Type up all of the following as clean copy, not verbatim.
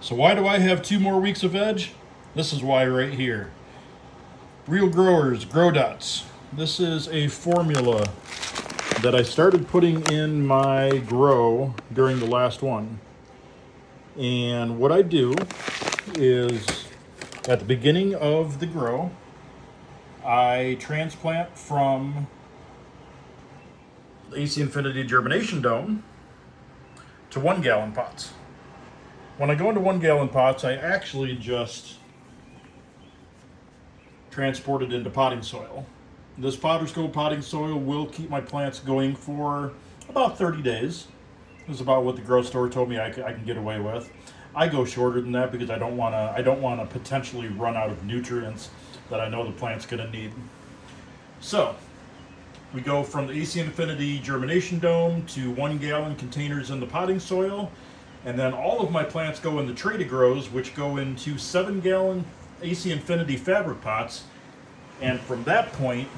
So why do I have 2 more weeks of veg? This is why right here. Real Growers Grow Dots. This is a formula that I started putting in my grow during the last one. And what I do is at the beginning of the grow, I transplant from the AC Infinity germination dome to 1 gallon pots. When I go into 1 gallon pots, I actually just transport it into potting soil. This Potter's Gold potting soil will keep my plants going for about 30 days. This is about what the grocery store told me I can get away with. I go shorter than that because I don't want to potentially run out of nutrients that I know the plant's going to need. So we go from the AC Infinity germination dome to 1 gallon containers in the potting soil, and then all of my plants go in the tray to grows, which go into 7 gallon AC Infinity fabric pots. And from that point,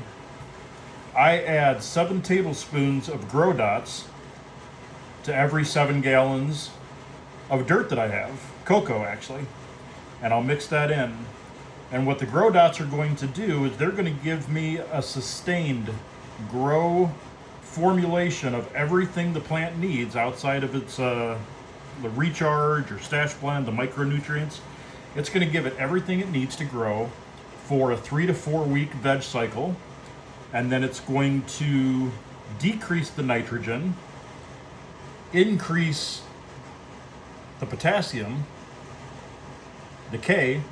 I add 7 tablespoons of grow dots to every 7 gallons of dirt that I have, cocoa actually, and I'll mix that in. And what the grow dots are going to do is they're going to give me a sustained grow formulation of everything the plant needs outside of its the recharge or stash blend, the micronutrients. It's going to give it everything it needs to grow for a 3 to 4 week veg cycle, and then it's going to decrease the nitrogen, increase the potassium, the K,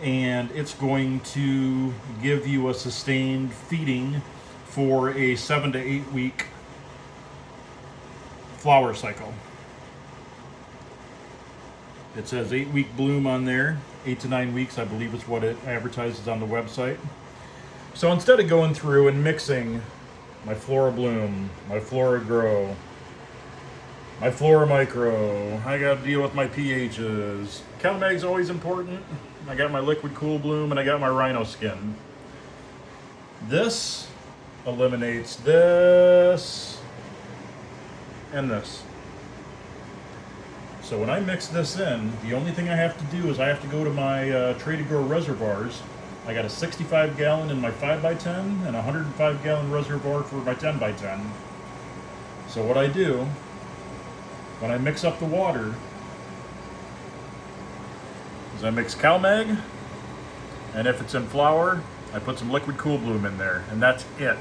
and it's going to give you a sustained feeding for a 7 to 8 week flower cycle. It says 8-week bloom on there. 8 to 9 weeks, I believe, is what it advertises on the website. So instead of going through and mixing my Flora Bloom, my Flora Grow, my Flora Micro, I got to deal with my pHs. CalMag's always important. I got my Liquid Cool Bloom, and I got my Rhino Skin. This eliminates this and this. So when I mix this in, the only thing I have to do is I have to go to my Tray to Grow reservoirs. I got a 65 gallon in my 5x10 and a 105 gallon reservoir for my 10x10. So what I do, when I mix up the water, is I mix CalMag, and if it's in flower, I put some Liquid Cool Bloom in there, and that's it.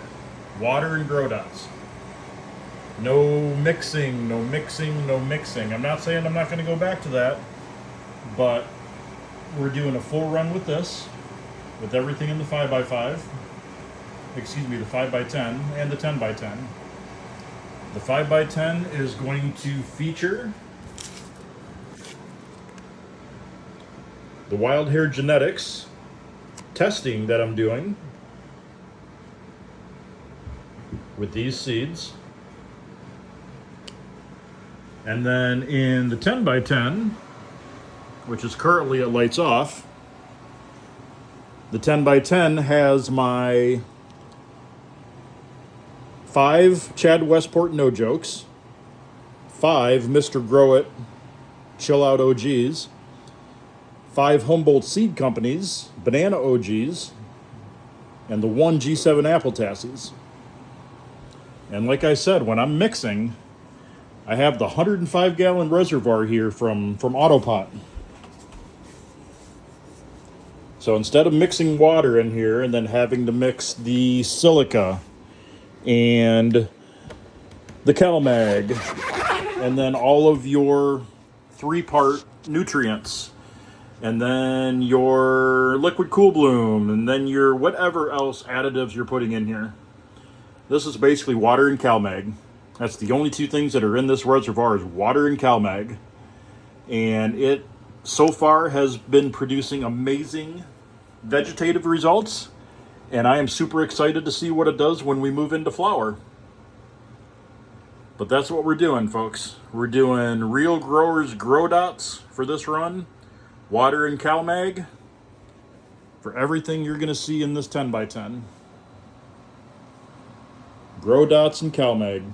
Water and grow dots. No mixing, no mixing, no mixing. I'm not saying I'm not going to go back to that, but we're doing a full run with this, with everything in the 5x5, excuse me, the 5x10 and the 10x10. The 5x10 is going to feature the Wild Hair Genetics testing that I'm doing with these seeds. And then in the 10x10, which is currently at lights off, the 10x10 has my 5 Chad Westport No Jokes, 5 Mr. Grow It Chill Out OGs, 5 Humboldt Seed Companies Banana OGs, and the 1 G7 Apple Tassies. And like I said, when I'm mixing, I have the 105 gallon reservoir here from Autopot. So instead of mixing water in here and then having to mix the silica and the CalMag and then all of your 3-part nutrients and then your Liquid Cool Bloom and then your whatever else additives you're putting in here, this is basically water and CalMag. That's the only 2 things that are in this reservoir is water and CalMag. And it, so far, has been producing amazing vegetative results. And I am super excited to see what it does when we move into flower. But that's what we're doing, folks. We're doing Real Growers Grow Dots for this run. Water and CalMag for everything you're going to see in this 10x10. Grow Dots and CalMag.